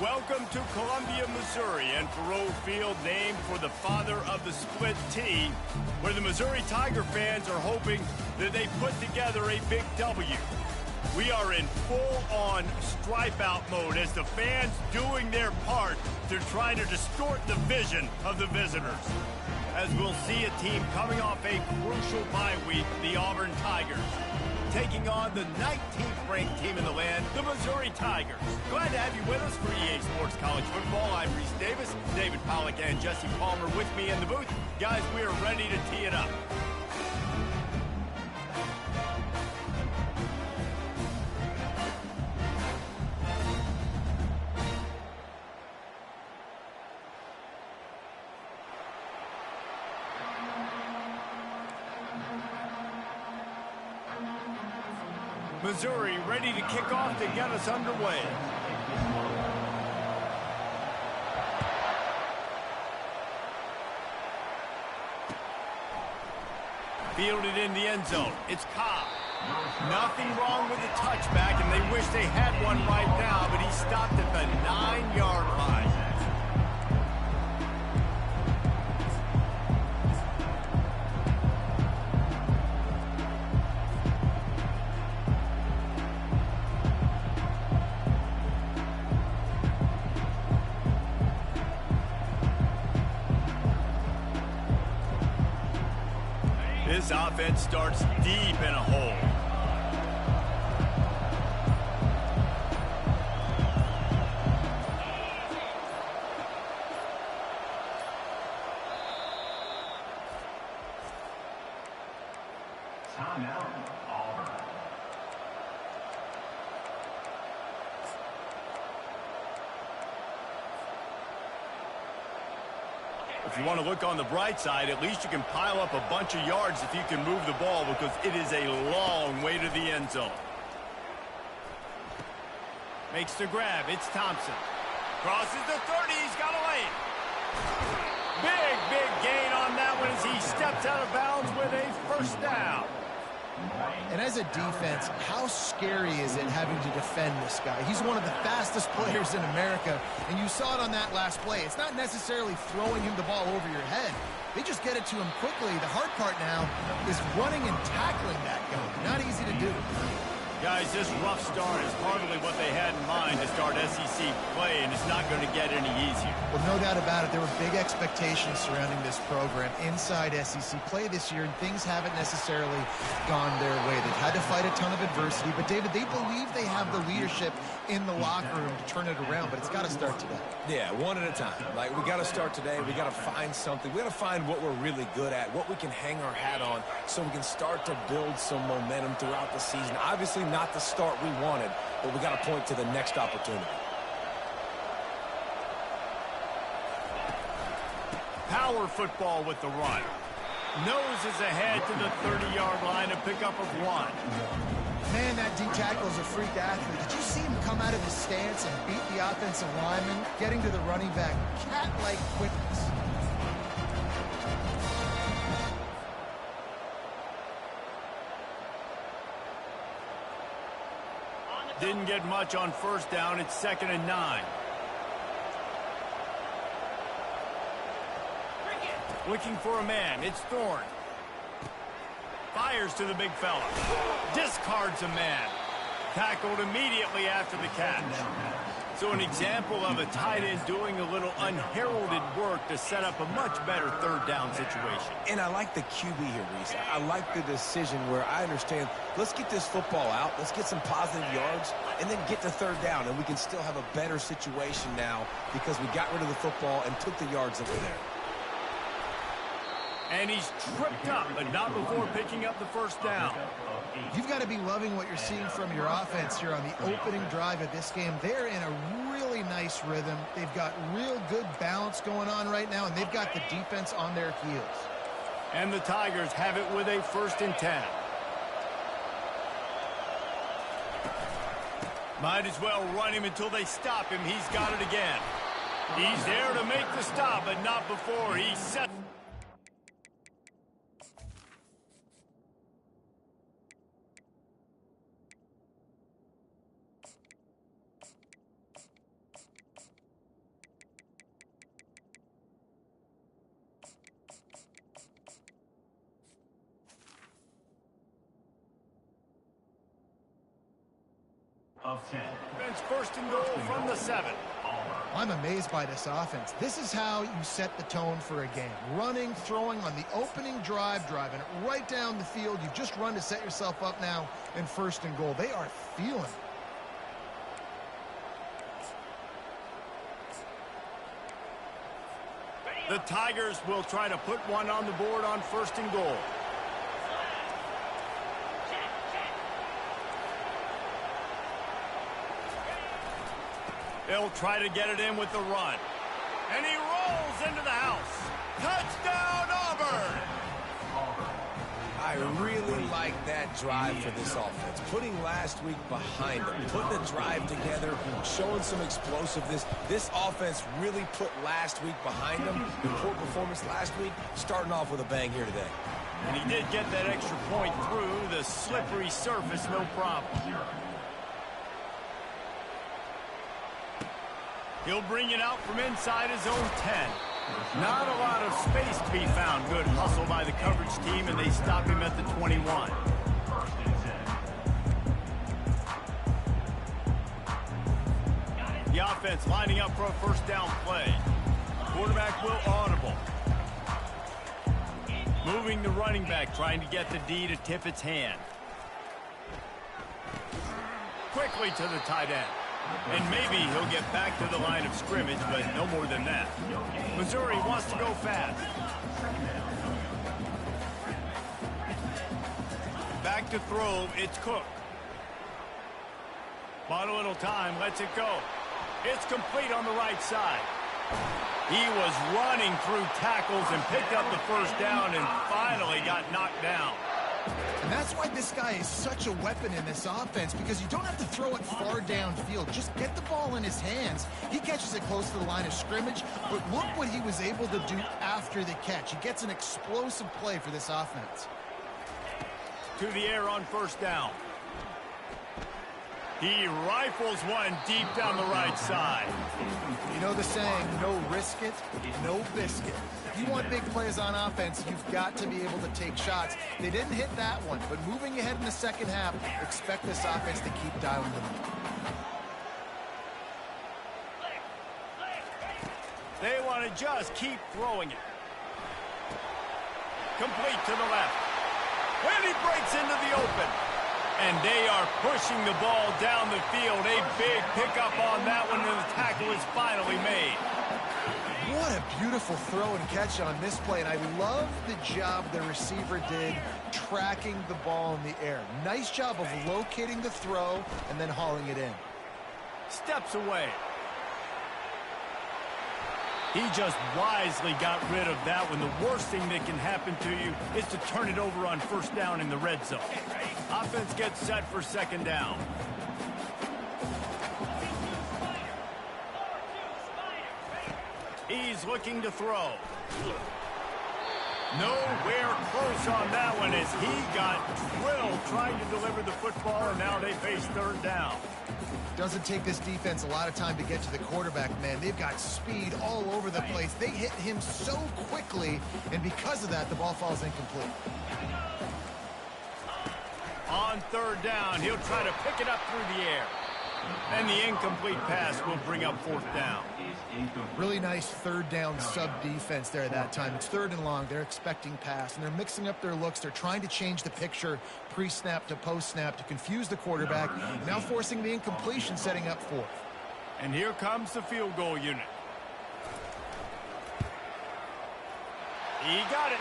Welcome to Columbia, Missouri, and Faroe Field, named for the father of the split T, where the Missouri Tiger fans are hoping that they put together a big W. We are in full-on stripe-out mode as the fans doing their part to try to distort the vision of the visitors. As we'll see a team coming off a crucial bye week, the Auburn Tigers, taking on the 19th ranked team in the land, the Missouri Tigers. Glad to have you with us for EA Sports College Football. I'm Reese Davis, David Pollack and Jesse Palmer with me in the booth. Guys, we are ready to tee it up. Missouri ready to kick off to get us underway. Fielded in the end zone. It's Cobb. Nothing wrong with the touchback, and they wish they had one right now, but he stopped at the 9-yard line. This offense starts deep in a hole. Timeout, Auburn. If you want to look on the bright side, at least you can pile up a bunch of yards if you can move the ball, because it is a long way to the end zone. Makes the grab. It's Thompson. Crosses the 30. He's got a lane. Big gain on that one as he steps out of bounds with a first down. And as a defense, how scary is it having to defend this guy? He's one of the fastest players in America, and you saw it on that last play. It's not necessarily throwing him the ball over your head. They just get it to him quickly. The hard part now is running and tackling that guy. Not easy to do. Guys, this rough start is hardly what they had in mind to start SEC play, and it's not going to get any easier. Well, no doubt about it. There were big expectations surrounding this program inside SEC play this year, and things haven't necessarily gone their way. They've had to fight a ton of adversity, but, David, they believe they have the leadership in the locker room to turn it around, but it's got to start today. Yeah, one at a time. Like, we got to start today. We got to find something. We got to find what we're really good at, what we can hang our hat on, so we can start to build some momentum throughout the season. Obviously, not the start we wanted, but we got to point to the next opportunity. Power football with the run. Noses ahead to the 30-yard line, a pickup of 1. Man, that D tackle is a freak athlete. Did you see him come out of his stance and beat the offensive lineman, getting to the running back? Cat-like quickness. Didn't get much on first down. It's 2nd and 9. Looking for a man. It's Thorne. Fires to the big fella. Discards a man. Tackled immediately after the catch. So an example of a tight end doing a little unheralded work to set up a much better third down situation. And I like the QB here, Reese. I like the decision where I understand, let's get this football out, let's get some positive yards, and then get to third down, and we can still have a better situation now because we got rid of the football and took the yards that were there. And he's tripped up, but not before picking up the first down. You've got to be loving what you're seeing from your offense here on the opening drive of this game. They're in a really nice rhythm. They've got real good balance going on right now, and they've got the defense on their heels. And the Tigers have it with a 1st and 10. Might as well run him until they stop him. He's got it again. He's there to make the stop, but not before he sets. It's first and goal from the 7. I'm amazed by this offense. This is how you set the tone for a game. Running, throwing on the opening drive, driving it right down the field. You just run to set yourself up now in first and goal. They are feeling it. The Tigers will try to put one on the board on first and goal. They'll try to get it in with the run. And he rolls into the house. Touchdown, Auburn! I really like that drive for this offense. Putting last week behind them, putting the drive together, showing some explosiveness. This offense really put last week behind them. The poor performance last week, starting off with a bang here today. And he did get that extra point through the slippery surface, no problem. He'll bring it out from inside his own 10. Not a lot of space to be found. Good hustle by the coverage team, and they stop him at the 21. The offense lining up for a first down play. Quarterback will audible. Moving the running back, trying to get the D to tip its hand. Quickly to the tight end. And maybe he'll get back to the line of scrimmage, but no more than that. Missouri wants to go fast. Back to throw, it's Cook. Bought a little time, lets it go. It's complete on the right side. He was running through tackles and picked up the first down and finally got knocked down. And that's why this guy is such a weapon in this offense, because you don't have to throw it far downfield. Just get the ball in his hands. He catches it close to the line of scrimmage, but look what he was able to do after the catch. He gets an explosive play for this offense. To the air on first down. He rifles one deep down the right side. You know the saying, no risk it, no biscuit. If you want big plays on offense, you've got to be able to take shots. They didn't hit that one, but moving ahead in the second half, expect this offense to keep dialing them up. They want to just keep throwing it. Complete to the left. And he breaks into the open. And they are pushing the ball down the field. A big pickup on that one, and the tackle is finally made. What a beautiful throw and catch on this play. And I love the job the receiver did tracking the ball in the air. Nice job of locating the throw and then hauling it in. Steps away. He just wisely got rid of that one. The worst thing that can happen to you is to turn it over on first down in the red zone. Offense gets set for second down. He's looking to throw. Nowhere close on that one as he got drilled trying to deliver the football, and now they face third down. Doesn't take this defense a lot of time to get to the quarterback, man. They've got speed all over the place. They hit him so quickly, and because of that, the ball falls incomplete. On third down, he'll try to pick it up through the air. And the incomplete pass will bring up fourth down. Really nice third down sub-defense there that time. It's third and long. They're expecting pass, and they're mixing up their looks. They're trying to change the picture pre-snap to post-snap to confuse the quarterback, now forcing the incompletion, setting up fourth. And here comes the field goal unit. He got it.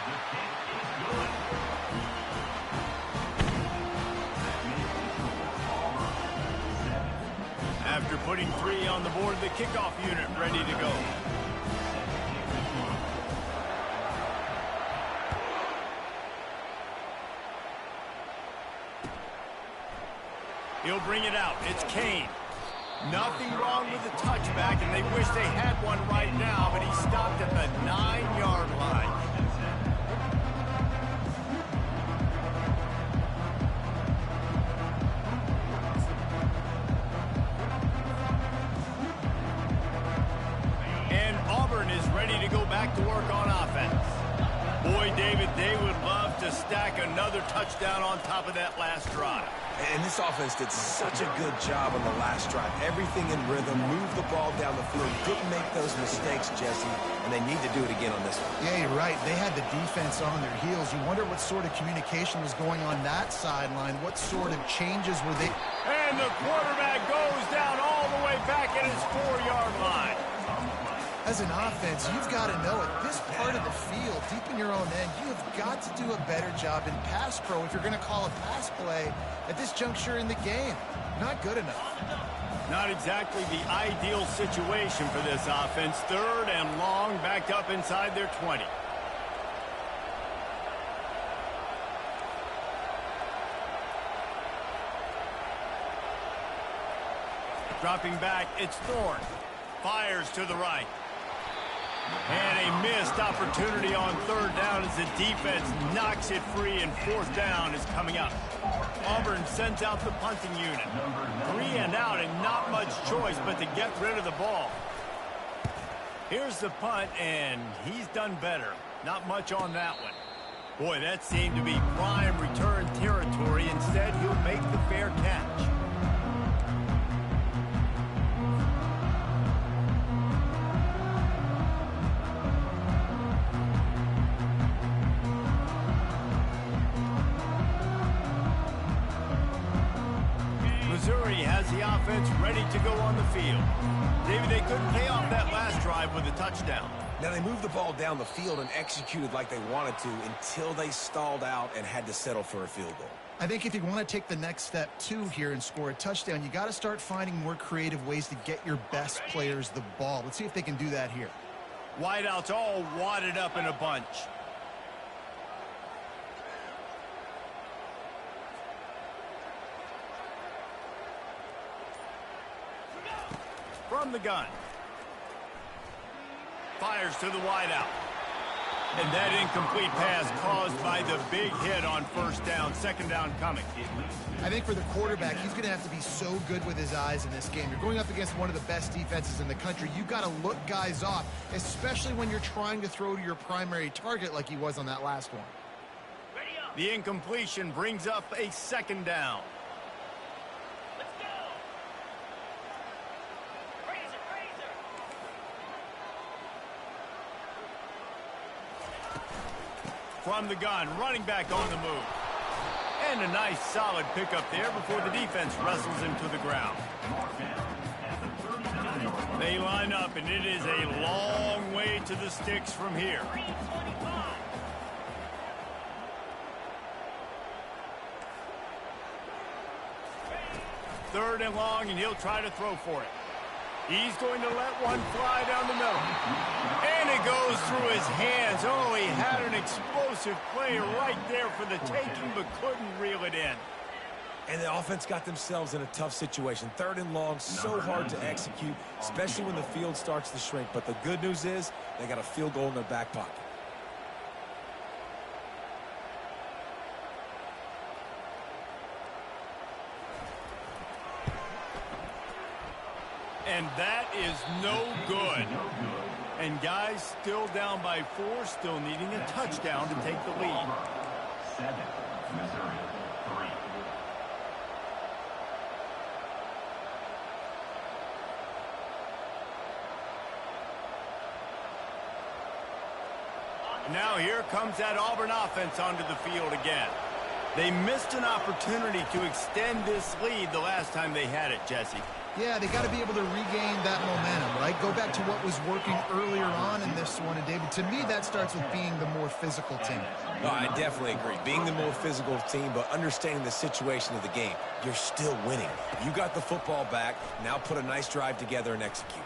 After putting 3 on the board, the kickoff unit ready to go. He'll bring it out. It's Kane. Nothing wrong with the touchback, and they wish they had one right now, but he stopped at the 9-yard line. Auburn is ready to go back to work on offense. Boy, David, they would love to stack another touchdown on top of that last drive. And this offense did such a good job on the last drive. Everything in rhythm, moved the ball down the field, didn't make those mistakes, Jesse, and they need to do it again on this one. Yeah, you're right. They had the defense on their heels. You wonder what sort of communication was going on that sideline. What sort of changes were they? And the quarterback goes down all the way back at his 4-yard line. As an offense, you've got to know at this part of the field, deep in your own end, you have got to do a better job in pass pro if you're going to call a pass play at this juncture in the game. Not good enough. Not exactly the ideal situation for this offense. 3rd and long, backed up inside their 20. Dropping back, it's Thorne. Fires to the right. And a missed opportunity on 3rd down as the defense knocks it free, and 4th down is coming up. Auburn sends out the punting unit. 3 and out, and not much choice but to get rid of the ball. Here's the punt, and he's done better. Not much on that one. Boy, that seemed to be prime return territory. Instead, he'll make the fair catch. Missouri has the offense ready to go on the field. David, they couldn't pay off that last drive with a touchdown. Now, they moved the ball down the field and executed like they wanted to until they stalled out and had to settle for a field goal. I think if you want to take the next step, too, here and score a touchdown, you got to start finding more creative ways to get your best players the ball. Let's see if they can do that here. Wideouts all wadded up in a bunch. From the gun. Fires to the wideout. And that incomplete pass caused by the big hit on 1st down. 2nd down coming. I think for the quarterback, he's going to have to be so good with his eyes in this game. You're going up against one of the best defenses in the country. You've got to look guys off, especially when you're trying to throw to your primary target like he was on that last one. The incompletion brings up a 2nd down. From the gun, running back on the move. And a nice solid pickup there before the defense wrestles him to the ground. They line up, and it is a long way to the sticks from here. Third and long, and he'll try to throw for it. He's going to let one fly down the middle. And it goes through his hands. Oh, he had an explosive play right there for the taking, but couldn't reel it in. And the offense got themselves in a tough situation. 3rd and long, so hard to execute, especially when the field starts to shrink. But the good news is they got a field goal in their back pocket. And that is no good. And guys still down by 4, still needing a touchdown to take the lead. 7, Missouri, 3. Now here comes that Auburn offense onto the field again. They missed an opportunity to extend this lead the last time they had it, Jesse. Yeah, they got to be able to regain that momentum, right? Go back to what was working earlier on in this one. And, David, to me, that starts with being the more physical team. No, I definitely agree. Being the more physical team, but understanding the situation of the game. You're still winning. You got the football back. Now put a nice drive together and execute.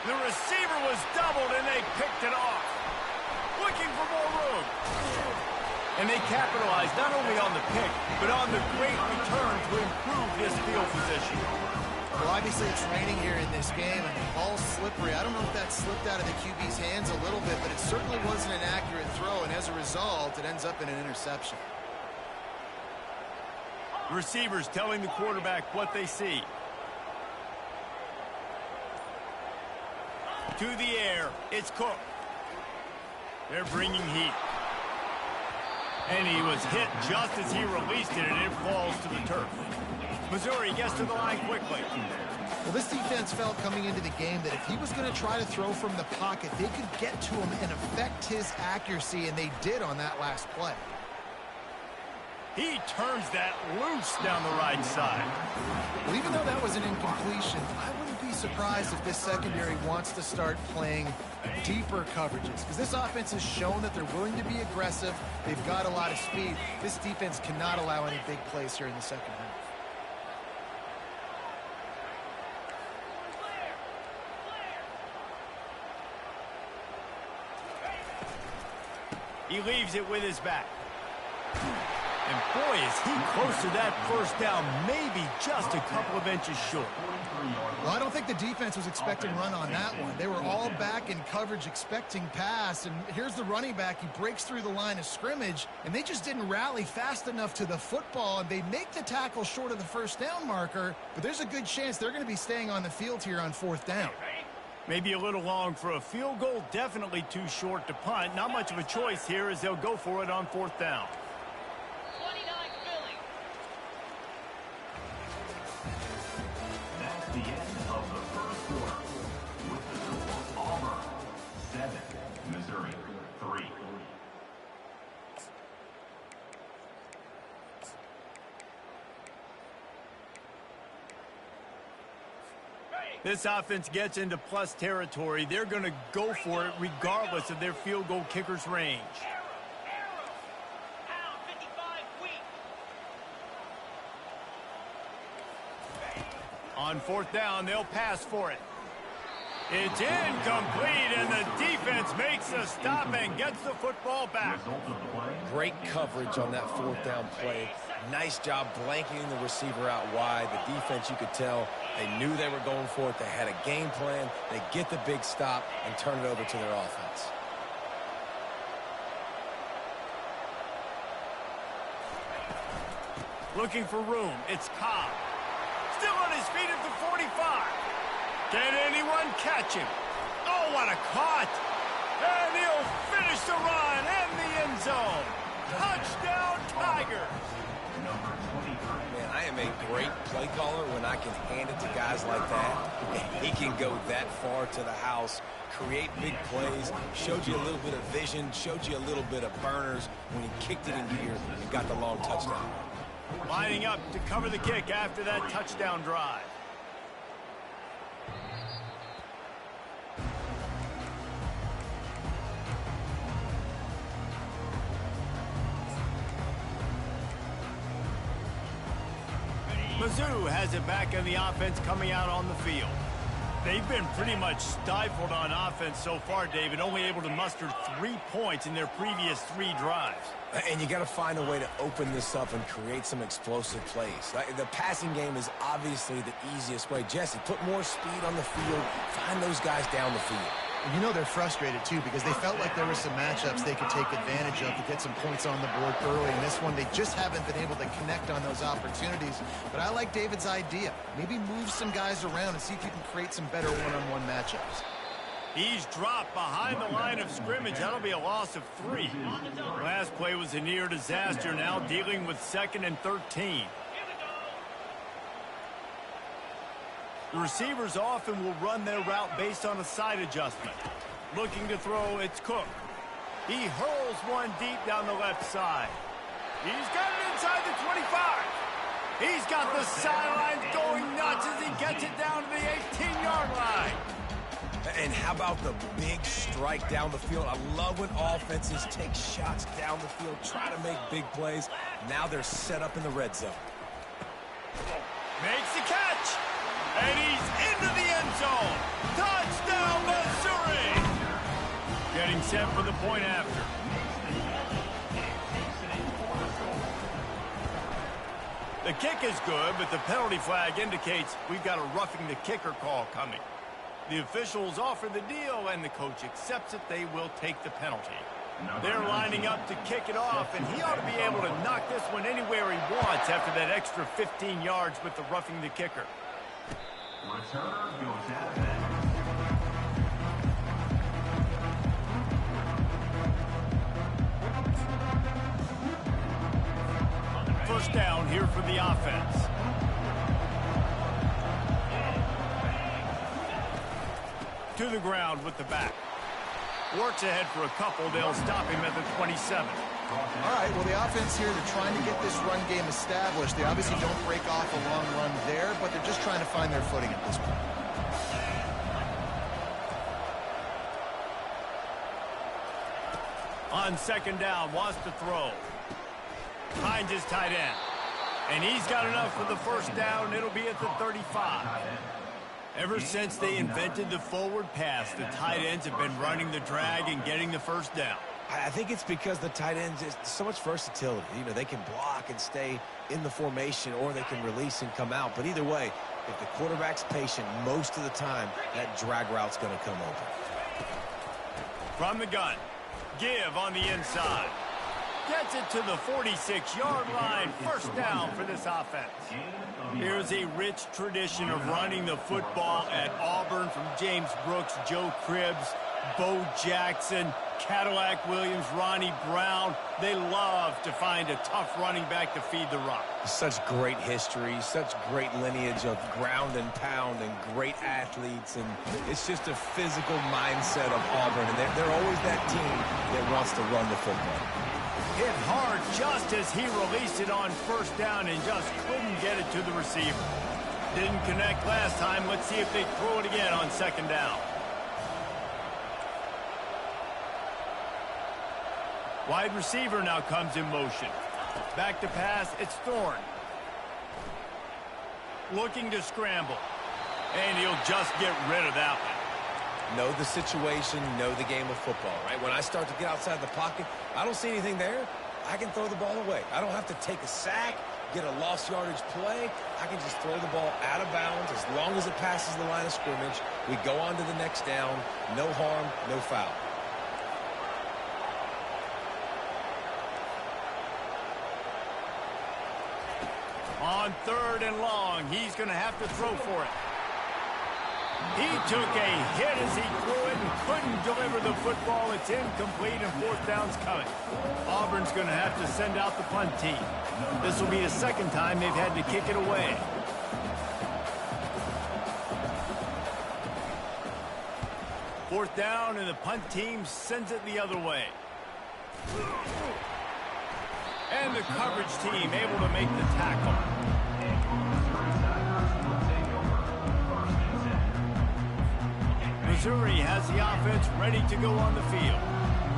The receiver was doubled, and they picked it off. Looking for more room. And they capitalized not only on the pick, but on the great return to improve this field position. Well, obviously it's raining here in this game, and the ball's slippery. I don't know if that slipped out of the QB's hands a little bit, but it certainly wasn't an accurate throw, and as a result, it ends up in an interception. The receivers telling the quarterback what they see. To the air, it's Cook. They're bringing heat. And he was hit just as he released it, and it falls to the turf. Missouri gets to the line quickly. Well, this defense felt coming into the game that if he was going to try to throw from the pocket, they could get to him and affect his accuracy, and they did on that last play. He turns that loose down the right side. Well, even though that was an incompletion, I wouldn't be surprised if this secondary wants to start playing deeper coverages, because this offense has shown that they're willing to be aggressive. They've got a lot of speed. This defense cannot allow any big plays here in the second half. He leaves it with his back. And boy, is he close to that first down, maybe just a couple of inches short. Well, I don't think the defense was expecting run on that one. They were all back in coverage expecting pass, and here's the running back. He breaks through the line of scrimmage, and they just didn't rally fast enough to the football, and they make the tackle short of the first down marker, but there's a good chance they're going to be staying on the field here on 4th down. Maybe a little long for a field goal, definitely too short to punt. Not much of a choice here as they'll go for it on 4th down. That's the end of the first quarter. With the score, Auburn 7, Missouri 3. This offense gets into plus territory. They're going to go for it regardless of their field goal kicker's range. On 4th down, they'll pass for it. It's incomplete, and the defense makes a stop and gets the football back. Great coverage on that 4th down play. Nice job blanketing the receiver out wide. The defense, you could tell, they knew they were going for it. They had a game plan. They get the big stop and turn it over to their offense. Looking for room. It's Cobb. Still on his feet at the 45. Can anyone catch him? Oh, what a caught. And he'll finish the run in the end zone. Touchdown, Tigers. Man, I am a great play caller when I can hand it to guys like that. He can go that far to the house, create big plays, showed you a little bit of vision, showed you a little bit of burners when he kicked it in gear and got the long touchdown. Lining up to cover the kick after that touchdown drive. Mizzou has it back in the offense coming out on the field. They've been pretty much stifled on offense so far, David, only able to muster 3 points in their previous 3 drives. And you got to find a way to open this up and create some explosive plays. The passing game is obviously the easiest way. Jesse, put more speed on the field. Find those guys down the field. You know they're frustrated, too, because they felt like there were some matchups they could take advantage of to get some points on the board early. In this one, they just haven't been able to connect on those opportunities. But I like David's idea. Maybe move some guys around and see if you can create some better one-on-one matchups. He's dropped behind the line of scrimmage. That'll be a loss of 3. Last play was a near disaster, now dealing with 2nd and 13. The receivers often will run their route based on a side adjustment. Looking to throw, it's Cook. He hurls one deep down the left side. He's got it inside the 25. He's got the sidelines going nuts as he gets it down to the 18-yard line. And how about the big strike down the field? I love when offenses take shots down the field, try to make big plays. Now they're set up in the red zone. Makes the catch. And he's into the end zone. Touchdown, Missouri. Getting set for the point after. The kick is good, but the penalty flag indicates we've got a roughing the kicker call coming. The officials offer the deal, and the coach accepts it. They will take the penalty. They're lining up to kick it off, and he ought to be able to knock this one anywhere he wants after that extra 15 yards with the roughing the kicker. Returner goes out of bounds. first down here for the offense. To the ground with the back. Works ahead for a couple. They'll stop him at the 27. All right, well, the offense here, they're trying to get this run game established. They obviously don't break off a long run there, but they're just trying to find their footing at this point. On second down, wants to throw. Finds his tight end. And he's got enough for the first down. It'll be at the 35. Ever since they invented the forward pass, the tight ends have been running the drag and getting the first down. I think it's because the tight ends is so much versatility. You know, they can block and stay in the formation, or they can release and come out. But either way, if the quarterback's patient, most of the time, that drag route's going to come open. From the gun, give on the inside. Gets it to the 46-yard line. First down for this offense. Here's a rich tradition of running the football at Auburn, from James Brooks, Joe Cribbs, Bo Jackson, Cadillac Williams, Ronnie Brown. They love to find a tough running back to feed the rock. Such great history, such great lineage of ground and pound and great athletes. And it's just a physical mindset of Auburn. And they're always that team that wants to run the football. Hit hard just as he released it on first down and just couldn't get it to the receiver. Didn't connect last time. Let's see if they throw it again on second down. Wide receiver now comes in motion. Back to pass, it's Thorne. Looking to scramble. And he'll just get rid of that one. Know the situation, know the game of football, right? When I start to get outside the pocket, I don't see anything there. I can throw the ball away. I don't have to take a sack, get a lost yardage play. I can just throw the ball out of bounds as long as it passes the line of scrimmage. We go on to the next down. No harm, no foul. On third and long, he's going to have to throw for it. He took a hit as he threw it and couldn't deliver the football. It's incomplete, and fourth down's coming. Auburn's going to have to send out the punt team. This will be the second time they've had to kick it away. Fourth down, and the punt team sends it the other way. And the coverage team able to make the tackle. Missouri has the offense ready to go on the field.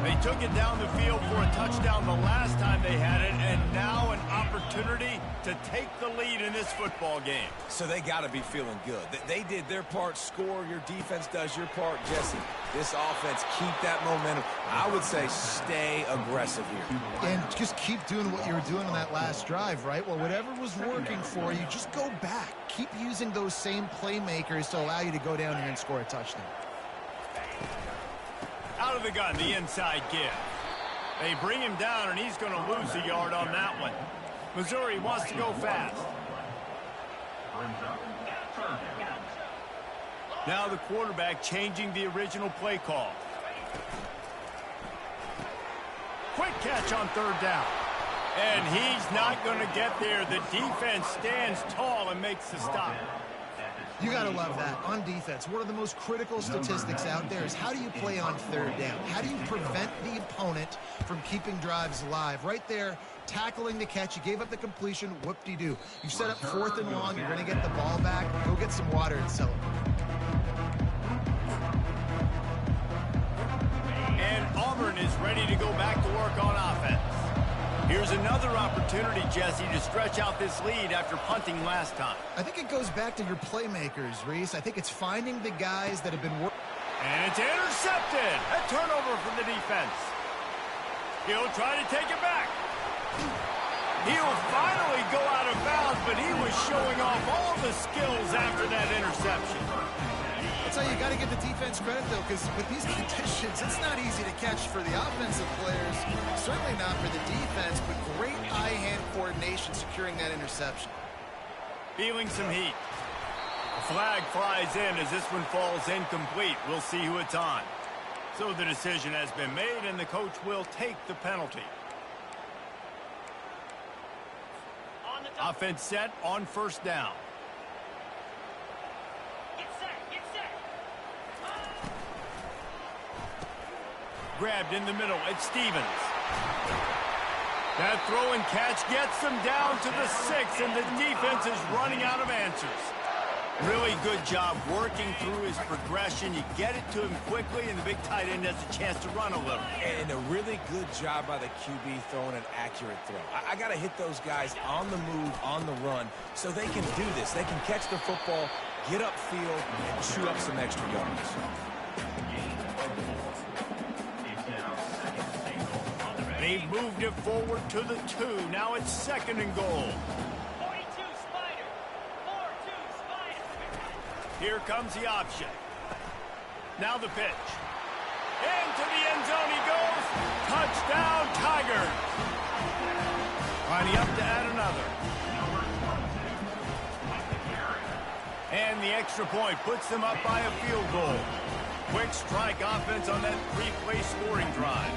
They took it down the field for a touchdown the last time they had it, and now an opportunity to take the lead in this football game. So they got to be feeling good. They did their part, score. Your defense does your part, Jesse. This offense, keep that momentum. I would say stay aggressive here. And just keep doing what you were doing on that last drive, right? Well, whatever was working for you, just go back. Keep using those same playmakers to allow you to go down here and score a touchdown. Out of the gun, the inside give. They bring him down, and he's going to lose a yard on that one. Missouri wants to go fast. Now the quarterback changing the original play call. Quick catch on third down. And he's not going to get there. The defense stands tall and makes the stop. You got to love that. On defense, one of the most critical statistics out there is how do you play on third down? How do you prevent the opponent from keeping drives alive? Right there, tackling the catch. You gave up the completion. Whoop-de-doo. You set up 4th and long. You're going to get the ball back. Go get some water and celebrate. And Auburn is ready to go back to work on offense. Here's another opportunity, Jesse, to stretch out this lead after punting last time. I think it goes back to your playmakers, Reese. I think it's finding the guys that have been working. And it's intercepted. A turnover from the defense. He'll try to take it back. He'll finally go out of bounds, but he was showing off all the skills after that interception. That's how you got to give the defense credit, though, because with these conditions, it's not easy to catch for the offensive players. Certainly not for the defense, but great eye-hand coordination securing that interception. Feeling some heat. A flag flies in as this one falls incomplete. We'll see who it's on. So the decision has been made, and the coach will take the penalty. Offense set on first down. Get set. Grabbed in the middle. It's Stevens. That throw and catch gets them down to the 6, and the defense is running out of answers. Really good job working through his progression. You get it to him quickly, and the big tight end has a chance to run a little. And a really good job by the QB throwing an accurate throw. I got to hit those guys on the move, on the run, so they can do this. They can catch the football, get upfield, and chew up some extra yards. They've moved it forward to the 2. Now it's 2nd and goal. 42 Spider. 4-2 Spider. Here comes the option. Now the pitch. Into the end zone he goes. Touchdown, Tigers. Lining up to add another. And the extra point puts them up by a field goal. Quick strike offense on that 3-play scoring drive.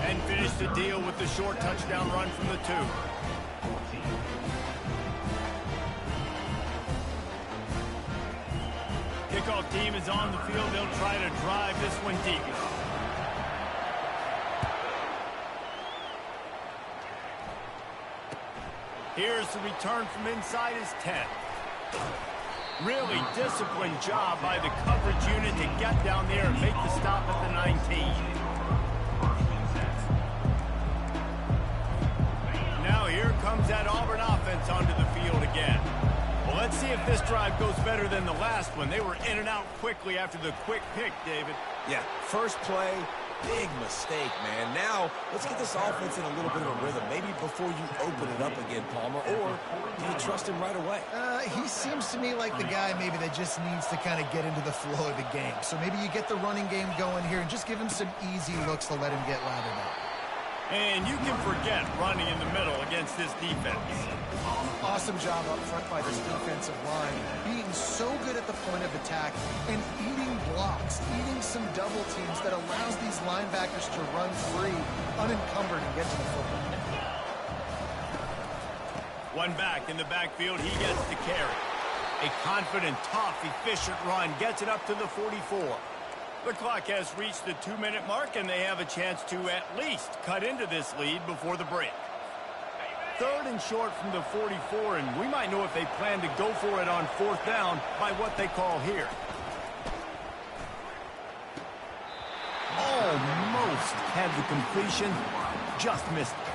And finish the deal with the short touchdown run from the 2. Kickoff team is on the field. They'll try to drive this one deep. Here's the return from inside his 10. Really disciplined job by the coverage unit to get down there and make the stop at the 19. Now here comes that Auburn offense onto the field again. Well, let's see if this drive goes better than the last one. They were in and out quickly after the quick pick, David. Yeah, first play, big mistake, man. Now, let's get this offense in a little bit of a rhythm. Maybe before you open it up again, Palmer, or do you trust him right away? He seems to me like the guy maybe that just needs to kind of get into the flow of the game. So maybe you get the running game going here and just give him some easy looks to let him get lathered up. And you can forget running in the middle against this defense. Awesome job up front by this defensive line. Being so good at the point of attack and eating blocks, eating some double teams that allows these linebackers to run free, unencumbered, and get to the football. One back in the backfield, he gets to carry. A confident, tough, efficient run gets it up to the 44. The clock has reached the 2-minute mark, and they have a chance to at least cut into this lead before the break. 3rd and short from the 44, and we might know if they plan to go for it on 4th down by what they call here. Almost had the completion, just missed it.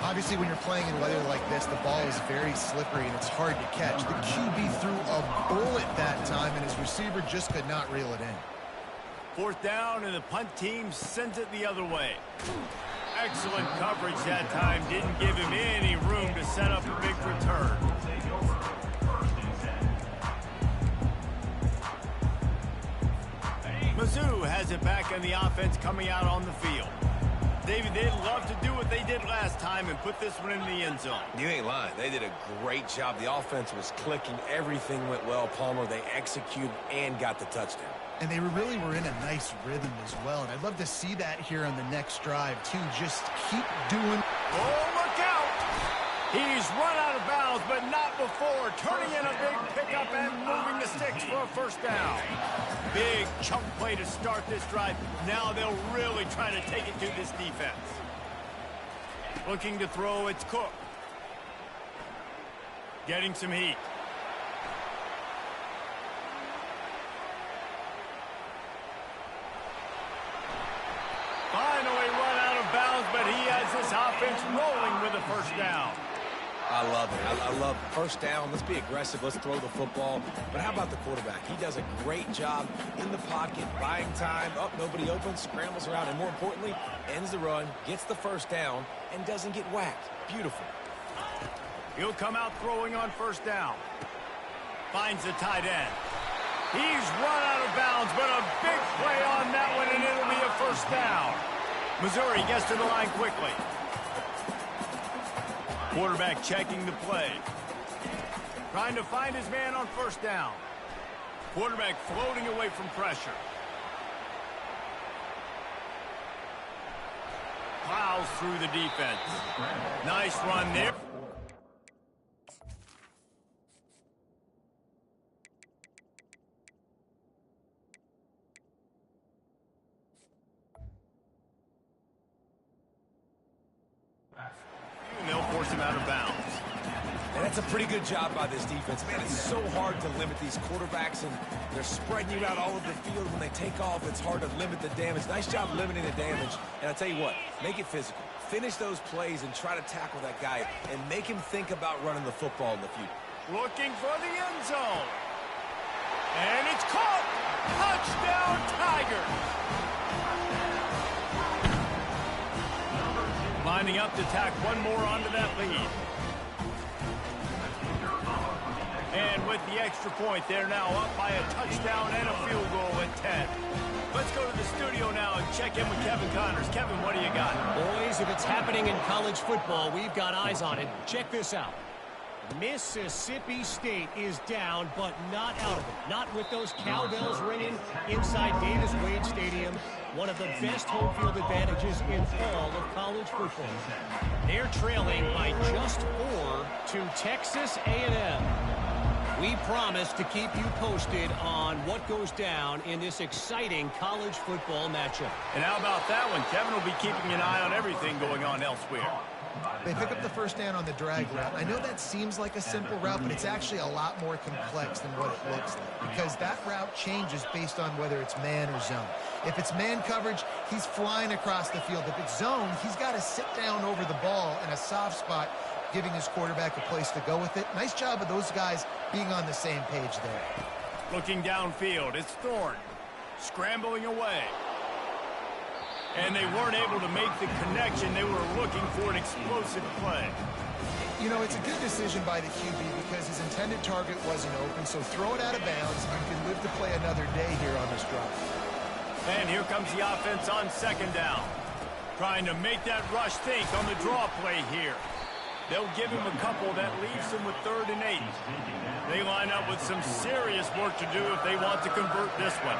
Obviously, when you're playing in weather like this, the ball is very slippery and it's hard to catch. The QB threw a bullet that time, and his receiver just could not reel it in. 4th down, and the punt team sends it the other way. Excellent coverage that time. Didn't give him any room to set up a big return. Mizzou has it back on the offense coming out on the field. David, they'd love to do what they did last time and put this one in the end zone. You ain't lying. They did a great job. The offense was clicking. Everything went well, Palmer. They executed and got the touchdown. And they really were in a nice rhythm as well. And I'd love to see that here on the next drive, too. Just keep doing. Oh, look out! He's run out of bounds, but not before. Turning in a big pickup and moving the sticks for a 1st down. Big chunk play to start this drive. Now they'll really try to take it to this defense. Looking to throw, it's Cook. Getting some heat. Finally run out of bounds, but he has this offense rolling with a 1st down. I love it. I love 1st down. Let's be aggressive. Let's throw the football. But how about the quarterback? He does a great job in the pocket, buying time. Up, nobody open, scrambles around, and more importantly, ends the run, gets the 1st down, and doesn't get whacked. Beautiful. He'll come out throwing on 1st down. Finds the tight end. He's run out of bounds, but a big play on that one, and it'll be a 1st down. Missouri gets to the line quickly. Quarterback checking the play. Trying to find his man on 1st down. Quarterback floating away from pressure. Plows through the defense. Nice run there. him out of bounds. And that's a pretty good job by this defense. Man, it's so hard to limit these quarterbacks, and they're spreading you out all over the field. When they take off, it's hard to limit the damage. Nice job limiting the damage. And I'll tell you what, make it physical. Finish those plays and try to tackle that guy and make him think about running the football in the future. Looking for the end zone. And it's caught. Touchdown, Tigers. Lining up to tack one more onto that lead. And with the extra point, they're now up by a touchdown and a field goal at 10. Let's go to the studio now and check in with Kevin Connors. Kevin, what do you got? Boys, if it's happening in college football, we've got eyes on it. Check this out. Mississippi State is down, but not out of it. Not with those cowbells ringing inside Davis-Wade Stadium, one of the best home field advantages in all of college football. They're trailing by just 4 to Texas A&M. We promise to keep you posted on what goes down in this exciting college football matchup. And how about that one? Kevin will be keeping an eye on everything going on elsewhere. They pick up the first down on the drag route. I know that seems like a simple route, but it's actually a lot more complex than what it looks like, because that route changes based on whether it's man or zone. If it's man coverage, he's flying across the field. If it's zone, he's got to sit down over the ball in a soft spot, giving his quarterback a place to go with it. Nice job of those guys being on the same page there. Looking downfield, it's Thorne. Scrambling away. And they weren't able to make the connection. They were looking for an explosive play. You know, it's a good decision by the QB because his intended target wasn't open, so throw it out of bounds. You can live to play another day here on this drive. And here comes the offense on second down. Trying to make that rush think on the draw play here. They'll give him a couple that leaves him with 3rd and 8. They line up with some serious work to do if they want to convert this one.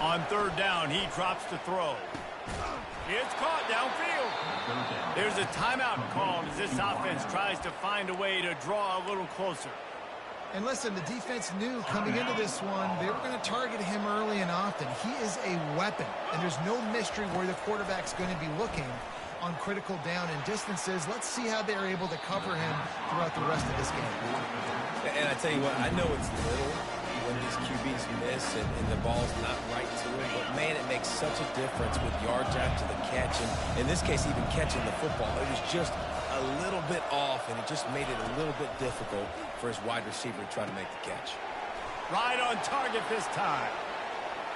On 3rd down, he drops to throw. It's caught downfield. There's a timeout called as this offense tries to find a way to draw a little closer. And listen, the defense knew coming into this one, they were going to target him early and often. He is a weapon, and there's no mystery where the quarterback's going to be looking on critical down and distances. Let's see how they're able to cover him throughout the rest of this game. And I tell you what, I know it's little when these QBs miss and the ball's not right to him, but man, it makes such a difference with yards after the catch, and in this case, even catching the football. It was just a little bit off, and it just made it a little bit difficult for his wide receiver to try to make the catch. Right on target this time.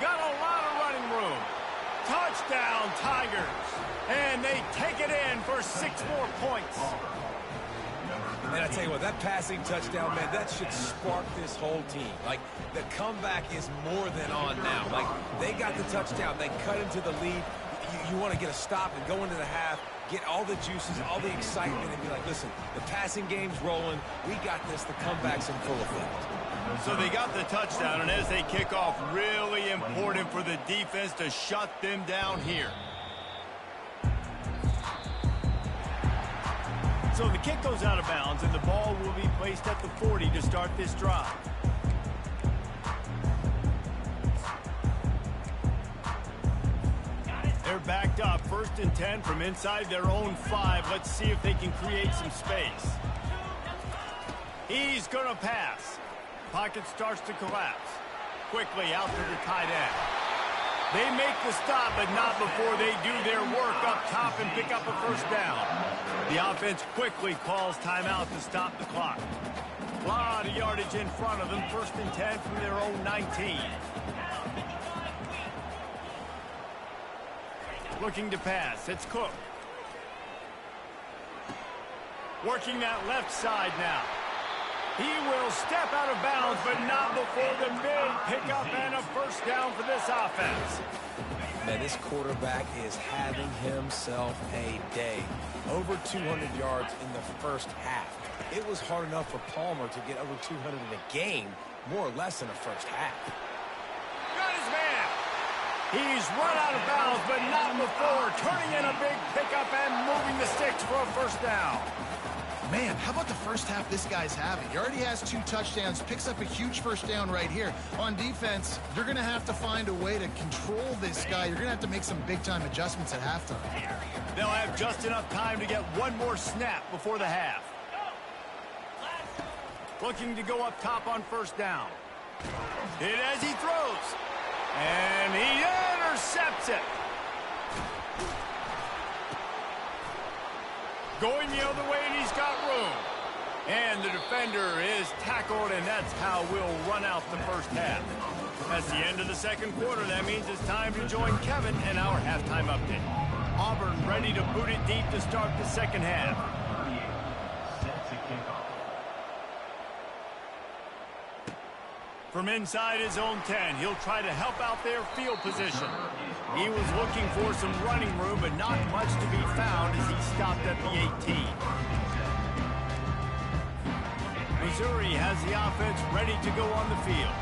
Got a lot of running room. Touchdown, Tigers. And they take it in for 6 more points. And I tell you what, that passing touchdown, man, that should spark this whole team. Like, the comeback is more than on now. Like, they got the touchdown. They cut into the lead. You want to get a stop and go into the half, get all the juices, all the excitement, and be like, listen, the passing game's rolling. We got this. The comeback's in full effect. So they got the touchdown, and as they kick off, really important for the defense to shut them down here. So the kick goes out of bounds, and the ball will be placed at the 40 to start this drive. They're backed up, 1st and 10 from inside their own 5. Let's see if they can create some space. He's going to pass. Pocket starts to collapse. Quickly out to the tight end. They make the stop, but not before they do their work up top and pick up a 1st down. The offense quickly calls timeout to stop the clock. A lot of yardage in front of them, 1st and 10 from their own 19. Looking to pass, it's Cook. Working that left side now. He will step out of bounds, but not before the big pickup and a 1st down for this offense. Man, this quarterback is having himself a day. Over 200 yards in the 1st half. It was hard enough for Palmer to get over 200 in a game, more or less in the 1st half. Got his man. He's run out of bounds, but not before turning in a big pickup and moving the sticks for a 1st down. Man, how about the first half this guy's having? He already has 2 touchdowns, picks up a huge first down right here. On defense, you're going to have to find a way to control this guy. You're going to have to make some big-time adjustments at halftime. They'll have just enough time to get one more snap before the half. Looking to go up top on first down. Hit as he throws. And he intercepts it. Going the other way, and he's got room. And the defender is tackled, and that's how we'll run out the first half. That's the end of the second quarter. That means it's time to join Kevin in our halftime update. Auburn ready to boot it deep to start the second half. Set to kickoff. From inside his own 10, he'll try to help out their field position. He was looking for some running room, but not much to be found as he stopped at the 18. Missouri has the offense ready to go on the field.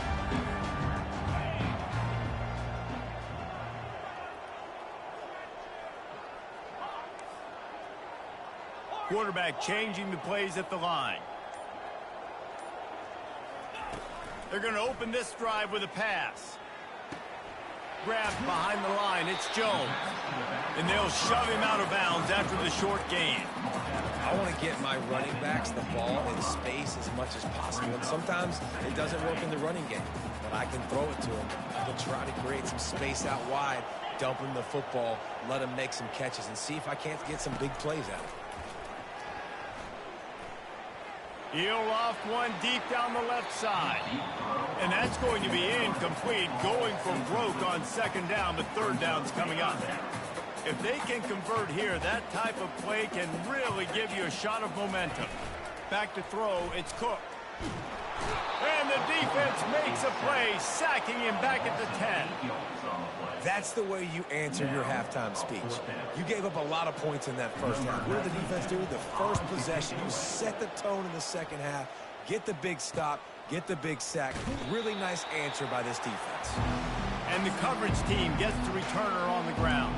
Quarterback changing the plays at the line. They're going to open this drive with a pass. Grabbed behind the line, it's Jones. And they'll shove him out of bounds after the short gain. I want to get my running backs the ball in space as much as possible. And sometimes it doesn't work in the running game. But I can throw it to him. I can try to create some space out wide, dump him the football, let him make some catches, and see if I can't get some big plays out of him. He'll loft one deep down the left side. And that's going to be incomplete, going for broke on second down, but third down's coming up. If they can convert here, that type of play can really give you a shot of momentum. Back to throw, it's Cook. And the defense makes a play, sacking him back at the 10. That's the way you answer your halftime speech. You gave up a lot of points in that first half. What did the defense do? The first possession, you set the tone in the second half, get the big stop, get the big sack. Really nice answer by this defense. And the coverage team gets the returner on the ground.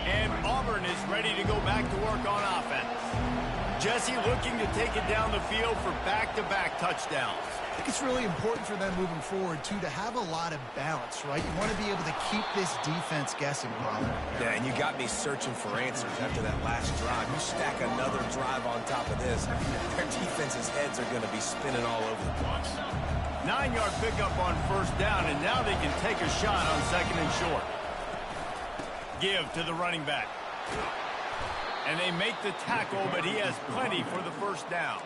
And Auburn is ready to go back to work on offense. Jesse looking to take it down the field for back-to-back touchdowns. I think it's really important for them moving forward, too, to have a lot of balance, right? You want to be able to keep this defense guessing, brother. Yeah, and you got me searching for answers after that last drive. You stack another drive on top of this, their defense's heads are going to be spinning all over the place. 9-yard pickup on first down, and now they can take a shot on second and short. Give to the running back. And they make the tackle, but he has plenty for the first down.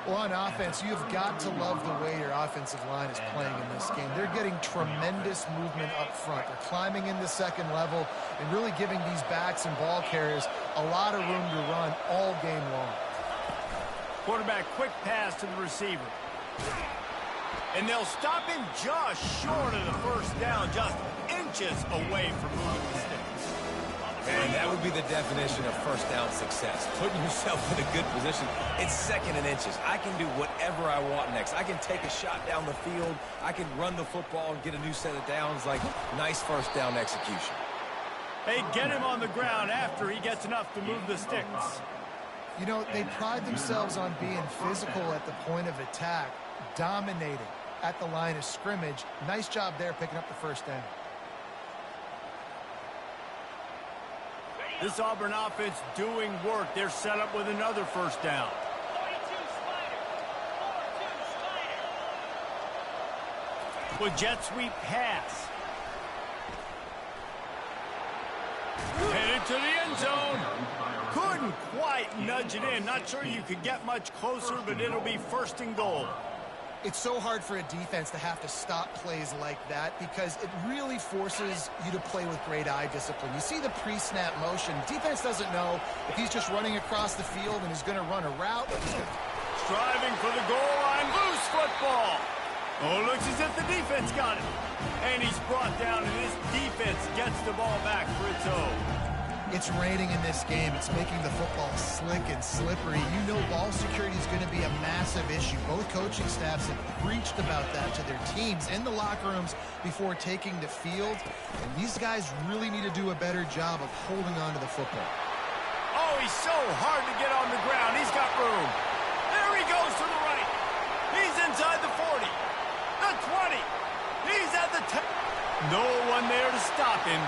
Well, on offense, you've got to love the way your offensive line is playing in this game. They're getting tremendous movement up front. They're climbing in the second level and really giving these backs and ball carriers a lot of room to run all game long. Quarterback quick pass to the receiver. And they'll stop him just short of the first down, just inches away from moving the sticks. And that would be the definition of first down success. Putting yourself in a good position. It's second and inches. I can do whatever I want next. I can take a shot down the field. I can run the football and get a new set of downs. Like, nice first down execution. They get him on the ground after he gets enough to move the sticks. You know, they pride themselves on being physical at the point of attack, dominating at the line of scrimmage. Nice job there picking up the first down. This Auburn offense doing work. They're set up with another first down. 42 Spider. 4-2 Spider. With jet sweep pass. Headed to the end zone. Couldn't quite nudge it in. Not sure you could get much closer, but it'll be first and goal. It's so hard for a defense to have to stop plays like that because it really forces you to play with great eye discipline. You see the pre-snap motion. Defense doesn't know if he's just running across the field and he's going to run a route. Striving for the goal line. Loose football. Oh, looks as if the defense got it. And he's brought down, and this defense gets the ball back for its own. It's raining in this game. It's making the football slick and slippery. You know ball security is going to be a massive issue. Both coaching staffs have preached about that to their teams in the locker rooms before taking the field. And these guys really need to do a better job of holding on to the football. Oh, Oh, he's so hard to get on the ground. He's got room. There he goes to the right. He's inside the 40. The 20. He's at the 10. No one there to stop him,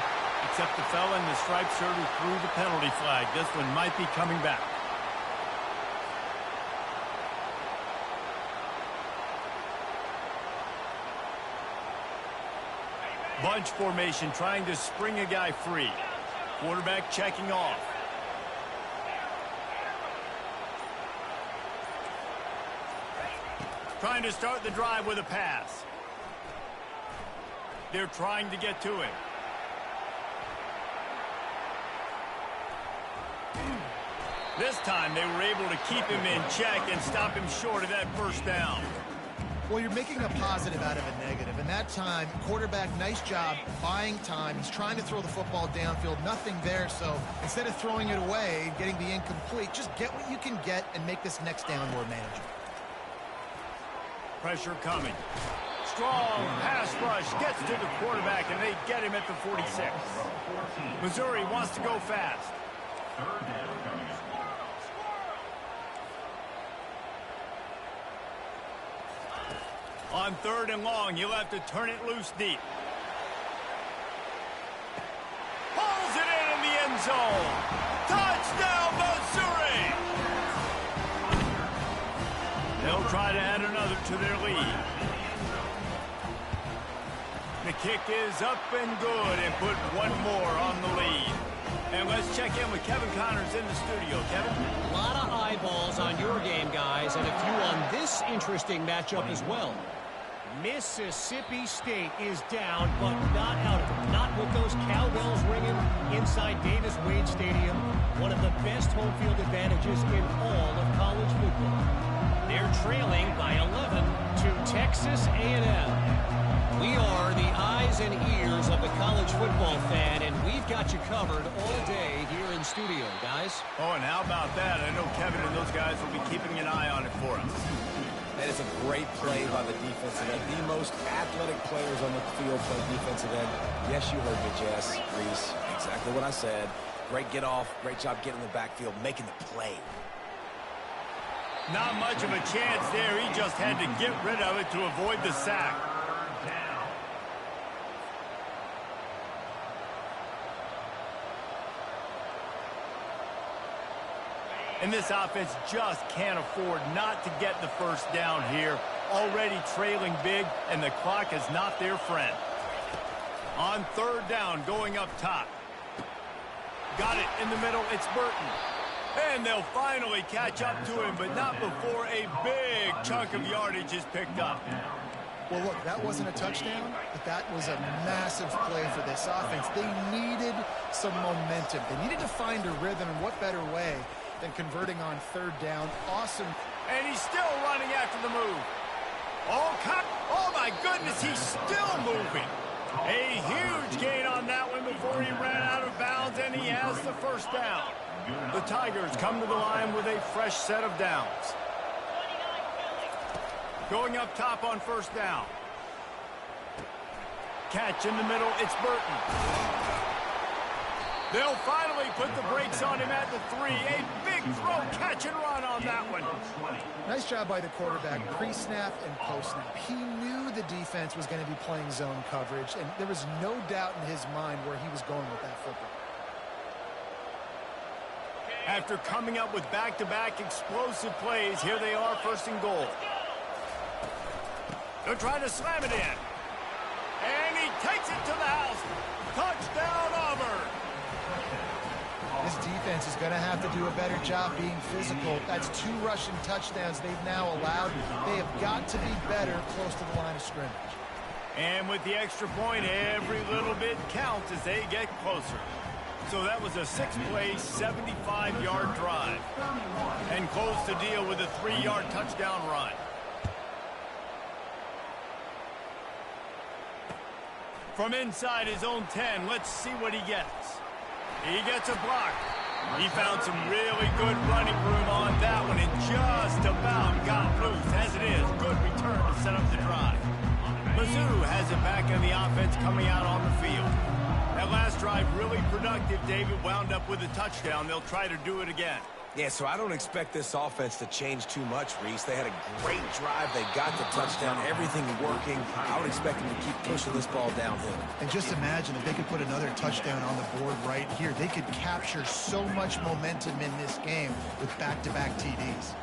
except the fella in the striped shirt who threw the penalty flag. This one might be coming back. Bunch formation trying to spring a guy free. Quarterback checking off. Trying to start the drive with a pass. They're trying to get to him. This time they were able to keep him in check and stop him short of that first down. Well, you're making a positive out of a negative. And that time, quarterback, nice job buying time. He's trying to throw the football downfield. Nothing there. So instead of throwing it away, getting the incomplete, just get what you can get and make this next down more manageable. Pressure coming. Strong pass rush gets to the quarterback, and they get him at the 46. Missouri wants to go fast. Third down coming up. On 3rd and long, you'll have to turn it loose deep. Pulls it in the end zone. Touchdown, Missouri! They'll try to add another to their lead. The kick is up and good and put one more on the lead. And let's check in with Kevin Connors in the studio. Kevin? A lot of eyeballs on your game, guys, and a few on this interesting matchup as well. Mississippi State is down, but not out of it. Not with those cowbells ringing inside Davis-Wade Stadium, one of the best home field advantages in all of college football. They're trailing by 11 to Texas A&M. We are the eyes and ears of the college football fan, and we've got you covered all day here in studio, guys. Oh, and how about that? I know Kevin and those guys will be keeping an eye on it for us. That is a great play by the defensive end. The most athletic players on the field play defensive end. Yes, you heard me, Jess, Reese. Exactly what I said. Great get off. Great job getting in the backfield, making the play. Not much of a chance there. He just had to get rid of it to avoid the sack. And this offense just can't afford not to get the first down here. Already trailing big, and the clock is not their friend. On 3rd down, going up top. Got it in the middle. It's Burton. And they'll finally catch up to him, but not before a big chunk of yardage is picked up. Well, look, that wasn't a touchdown, but that was a massive play for this offense. They needed some momentum. They needed to find a rhythm, and what better way than converting on 3rd down. Awesome. And he's still running after the move. Oh my goodness, he's still moving. A huge gain on that one before he ran out of bounds, and he has the first down. The Tigers come to the line with a fresh set of downs. Going up top on 1st down. Catch in the middle, it's Burton. They'll finally put the brakes on him at the 3. A big throw, catch and run on that one. Nice job by the quarterback, pre-snap and post-snap. He knew the defense was going to be playing zone coverage, and there was no doubt in his mind where he was going with that football. After coming up with back-to-back explosive plays, here they are, 1st and goal. They're trying to slam it in. And he takes it to the house. Touchdown, Auburn. This defense is going to have to do a better job being physical. That's 2 rushing touchdowns they've now allowed. They have got to be better close to the line of scrimmage. And with the extra point, every little bit counts as they get closer. So that was a 6-play, 75-yard drive. And close the deal with a 3-yard touchdown run. From inside his own 10, let's see what he gets. He gets a block. He found some really good running room on that one and just about got loose. As it is, good return to set up the drive. Mizzou has it back on the offense coming out on the field. Now That last drive really productive. David wound up with a touchdown. They'll try to do it again. Yeah, so I don't expect this offense to change too much, Reese. They had a great drive. They got the touchdown, everything working. I would expect them to keep pushing this ball downhill. And just imagine if they could put another touchdown on the board right here. They could capture so much momentum in this game with back-to-back TDs.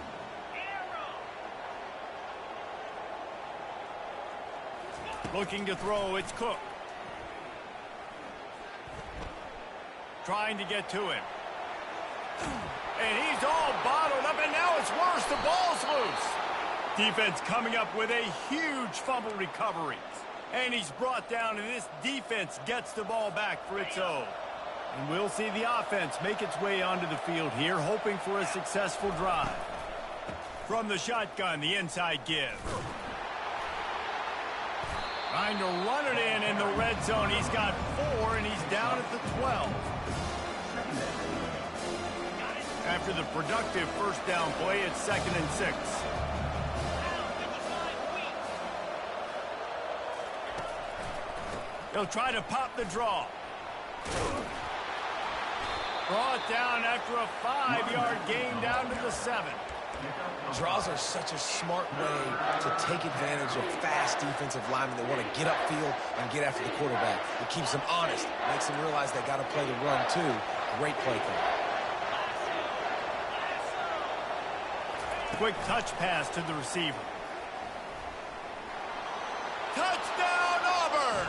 Looking to throw, it's Cook. Trying to get to him. And he's all bottled up, and now it's worse. The ball's loose. Defense coming up with a huge fumble recovery. And he's brought down, and this defense gets the ball back for its own. And we'll see the offense make its way onto the field here, hoping for a successful drive. From the shotgun, the inside give. Trying to run it in the red zone. He's got 4, and he's down at the 12. After the productive first down play, it's 2nd and 6. He'll try to pop the draw. Draw it down after a 5-yard gain down to the 7. Draws are such a smart way to take advantage of fast defensive linemen that want to get upfield and get after the quarterback. It keeps them honest, makes them realize they got to play the run too. Great play call. Quick touch pass to the receiver. Touchdown, Auburn!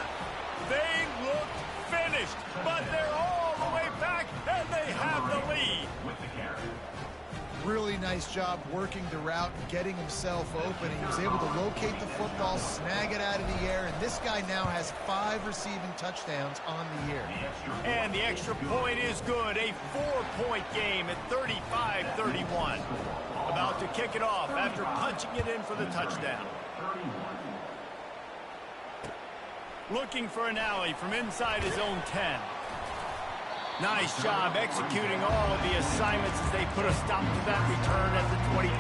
They looked finished, but they're all the way back, and they have the lead. Really nice job working the route and getting himself open. He was able to locate the football, snag it out of the air, and this guy now has 5 receiving touchdowns on the year. And the extra point is good. A 4-point game at 35-31. About to kick it off after punching it in for the touchdown. Looking for an alley from inside his own 10. Nice job executing all of the assignments as they put a stop to that return at the 22.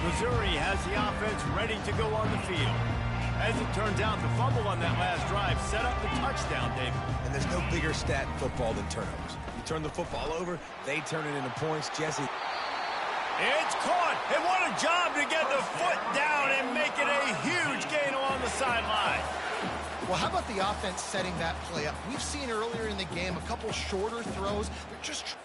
Missouri has the offense ready to go on the field. As it turns out, the fumble on that last drive set up the touchdown, David. And there's no bigger stat in football than turnovers. You turn the football over, they turn it into points. Jesse. It's caught, and what a job to get the foot down and make it a huge gain along the sideline. Well, how about the offense setting that play up? We've seen earlier in the game a couple shorter throws. They're just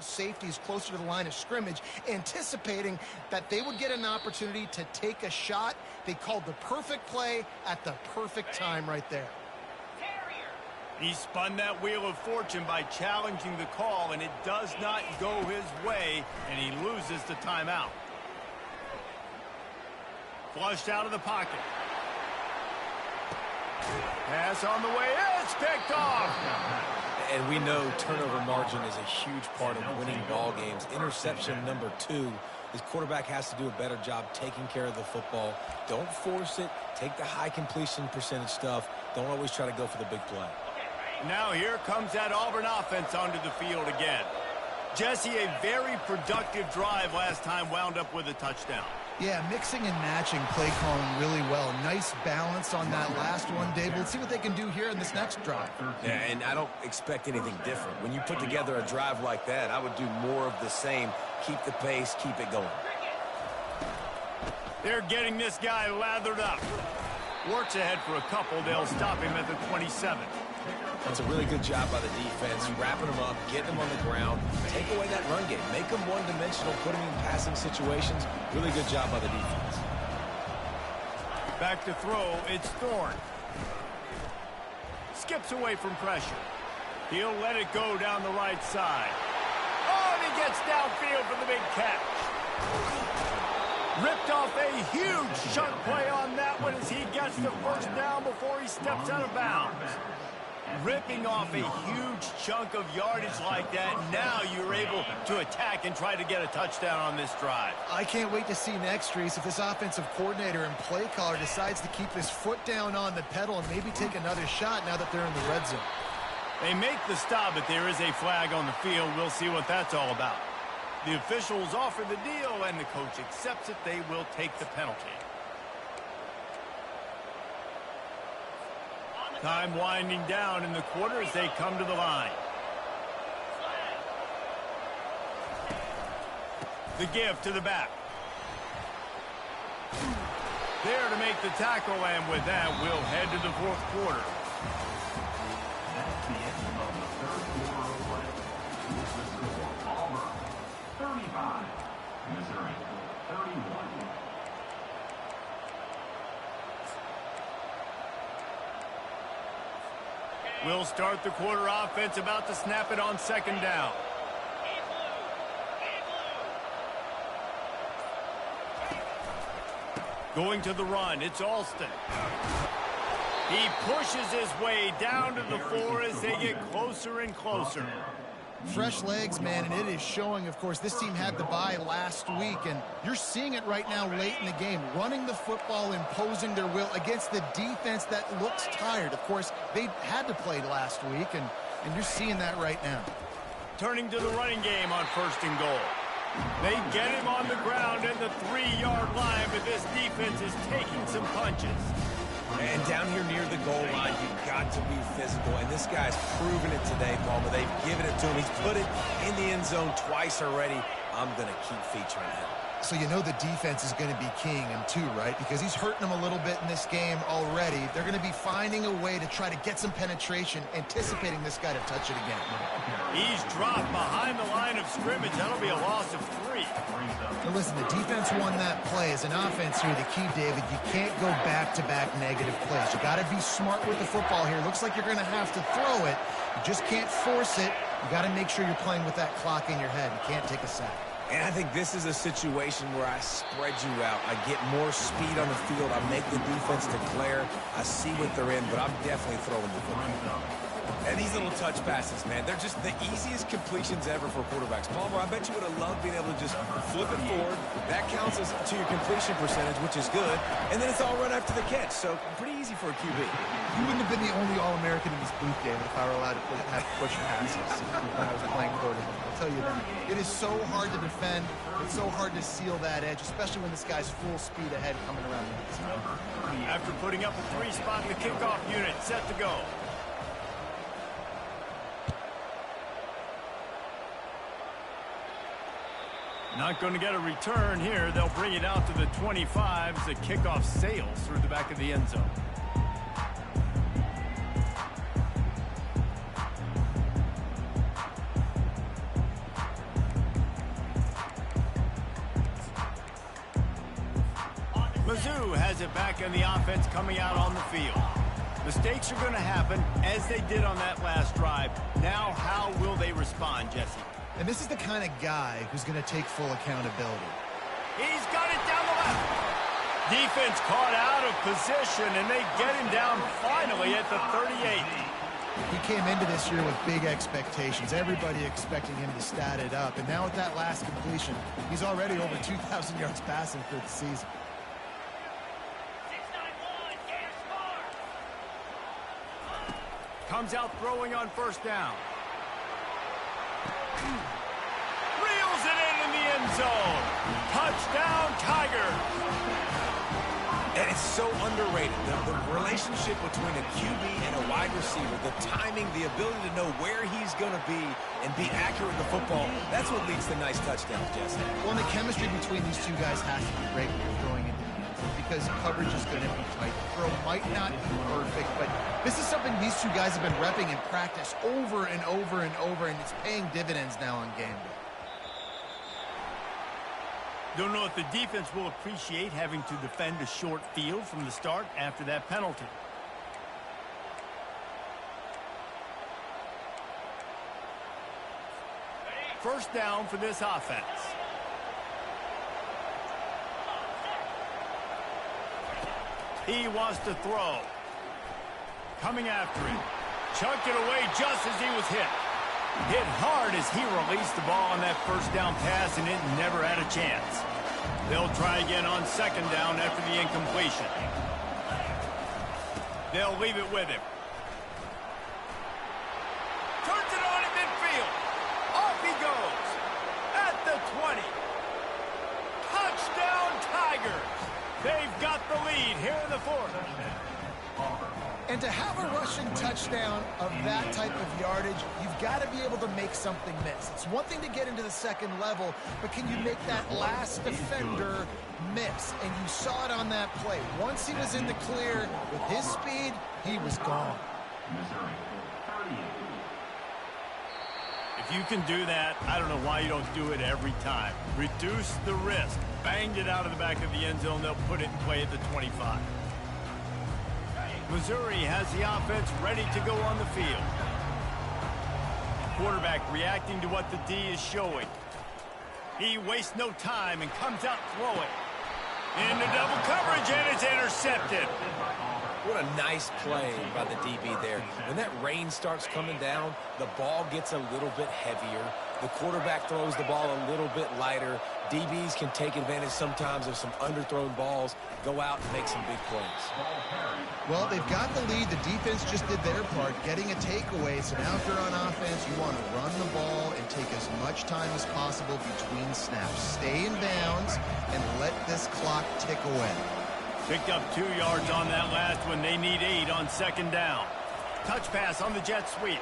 safeties closer to the line of scrimmage, anticipating that they would get an opportunity to take a shot. They called the perfect play at the perfect time right there. He spun that wheel of fortune by challenging the call, and it does not go his way, and he loses the timeout. Flushed out of the pocket. Pass on the way. It's picked off. And we know turnover margin is a huge part of winning ball games. Interception number 2. His quarterback has to do a better job taking care of the football. Don't force it. Take the high completion percentage stuff. Don't always try to go for the big play. Now here comes that Auburn offense onto the field again. Jesse, a very productive drive last time, wound up with a touchdown. Yeah, mixing and matching play calling really well. Nice balance on that last one, Dave. Let's see what they can do here in this next drive. Yeah, and I don't expect anything different. When you put together a drive like that, I would do more of the same. Keep the pace, keep it going. They're getting this guy lathered up. Works ahead for a couple. They'll stop him at the 27. That's a really good job by the defense, wrapping them up, getting them on the ground. Take away that run game. Make them one-dimensional, put them in passing situations. Really good job by the defense. Back to throw, it's Thorne. Skips away from pressure. He'll let it go down the right side. Oh, and he gets downfield for the big catch. Ripped off a huge chunk play on that one as he gets the first down before he steps out of bounds. Ripping off a huge chunk of yardage like that, now you're able to attack and try to get a touchdown on this drive. I can't wait to see next, Reese, if this offensive coordinator and play caller decides to keep his foot down on the pedal and maybe take another shot now that they're in the red zone. They make the stop, but there is a flag on the field. We'll see what that's all about. The officials offer the deal, and the coach accepts it. They will take the penalty. Time winding down in the quarter as they come to the line. The give to the back. There to make the tackle, and with that, we'll head to the fourth quarter. That's the end of the third quarter of play. With the score, Auburn 35, Missouri 31. We'll start the quarter offense, about to snap it on second down. Going to the run, it's Alston. He pushes his way down to the 4 as they get closer and closer. Fresh legs, man, and it is showing. Of course, this team had the bye last week, and you're seeing it right now late in the game. Running the football, imposing their will against the defense that looks tired. Of course, they had to play last week, and you're seeing that right now. Turning to the running game on 1st and goal. They get him on the ground at the 3-yard line, but this defense is taking some punches. And down here near the goal line, you've got to be physical. And this guy's proven it today, Palmer. They've given it to him. He's put it in the end zone twice already. I'm going to keep featuring him. So you know the defense is going to be keying him too, right? Because he's hurting them a little bit in this game already. They're going to be finding a way to try to get some penetration, anticipating this guy to touch it again. He's dropped behind the line of scrimmage. That'll be a loss of 3. Now listen, the defense won that play. As an offense here, the key, David, you can't go back-to-back negative plays. You got to be smart with the football here. Looks like you're going to have to throw it. You just can't force it. You got to make sure you're playing with that clock in your head. You can't take a sack. And I think this is a situation where I spread you out. I get more speed on the field. I make the defense declare. I see what they're in, but I'm definitely throwing the football. And these little touch passes, man, they're just the easiest completions ever for quarterbacks. Palmer, I bet you would have loved being able to just flip it forward. That counts as to your completion percentage, which is good. And then it's all run after the catch, so pretty easy for a QB. You wouldn't have been the only All-American in this booth, David, if I were allowed to have push passes when I was playing quarterback. I'll tell you that. It is so hard to defend. It's so hard to seal that edge, especially when this guy's full speed ahead coming around the outside. After putting up a 3 spot in the kickoff unit, set to go. Not going to get a return here. They'll bring it out to the 25 as the kickoff sails through the back of the end zone. Mizzou has it back in the offense coming out on the field. Mistakes are going to happen as they did on that last drive. Now, how will they respond, Jesse? And this is the kind of guy who's going to take full accountability. He's got it down the left. Defense caught out of position, and they get him down finally at the 38. He came into this year with big expectations. Everybody expecting him to stat it up. And now with that last completion, he's already over 2,000 yards passing for the season. 6-9-1, Gator score. Comes out throwing on 1st down. Reels it in the end zone. Touchdown, Tigers. And it's so underrated. The relationship between a QB and a wide receiver, the timing, the ability to know where he's going to be and be accurate with the football, that's what leads to nice touchdowns, Jesse. Well, the chemistry between these two guys has to be great when you're throwing into the end zone because coverage is going to be tight. The throw might not be perfect, but this is something these two guys have been repping in practice over and over and over, and it's paying dividends now on game day. Don't know if the defense will appreciate having to defend a short field from the start after that penalty. First down for this offense. He wants to throw. Coming after him. Chucked it away just as he was hit. Hit hard as he released the ball on that first down pass, and it never had a chance. They'll try again on 2nd down after the incompletion. They'll leave it with him. Turns it on in midfield. Off he goes. At the And to have a rushing touchdown of that type of yardage, you've got to be able to make something miss. It's one thing to get into the second level, but can you make that last defender miss? And you saw it on that play. Once he was in the clear with his speed, he was gone. Missouri, 38. If you can do that, I don't know why you don't do it every time. Reduce the risk. Banged it out of the back of the end zone. They'll put it in play at the 25. Missouri has the offense ready to go on the field. Quarterback reacting to what the D is showing. He wastes no time and comes out throwing. Into double coverage, and it's intercepted. What a nice play by the DB there. When that rain starts coming down, the ball gets a little bit heavier. The quarterback throws the ball a little bit lighter. DBs can take advantage sometimes of some underthrown balls, go out and make some big plays. Well, they've got the lead. The defense just did their part, getting a takeaway. So now if you're on offense, you want to run the ball and take as much time as possible between snaps. Stay in bounds and let this clock tick away. Picked up 2 yards on that last one. They need 8 on second down. Touch pass on the jet sweep.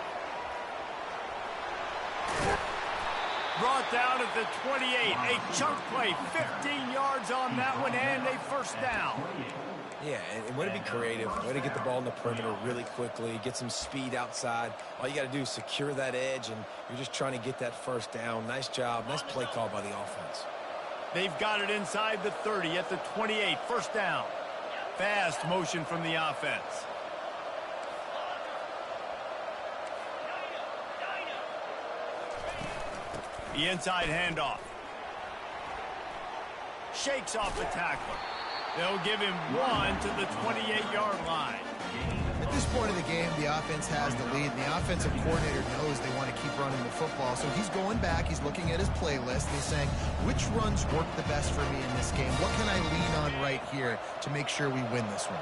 Brought down at the 28. A chunk play. 15 yards on that one and a first down. Yeah, and way to be creative, way to get the ball in the perimeter really quickly, get some speed outside. All you got to do is secure that edge, and you're just trying to get that first down. Nice job. Nice play call by the offense. They've got it inside the 30 at the 28. First down. Fast motion from the offense. The inside handoff. Shakes off the tackler. They'll give him 1 to the 28-yard line. At this point of the game, the offense has the lead, and the offensive coordinator knows they want to keep running the football. So he's going back, he's looking at his playlist, and he's saying, which runs work the best for me in this game? What can I lean on right here to make sure we win this one?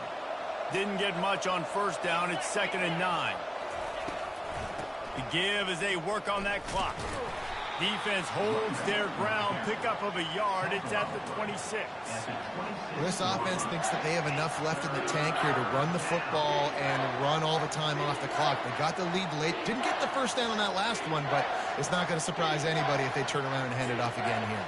Didn't get much on first down. It's 2nd and 9. The give as they work on that clock. Defense holds their ground. Pickup of a yard. It's at the 26. This offense thinks that they have enough left in the tank here to run the football and run all the time off the clock. They got the lead late. Didn't get the first down on that last one, but it's not going to surprise anybody if they turn around and hand it off again here.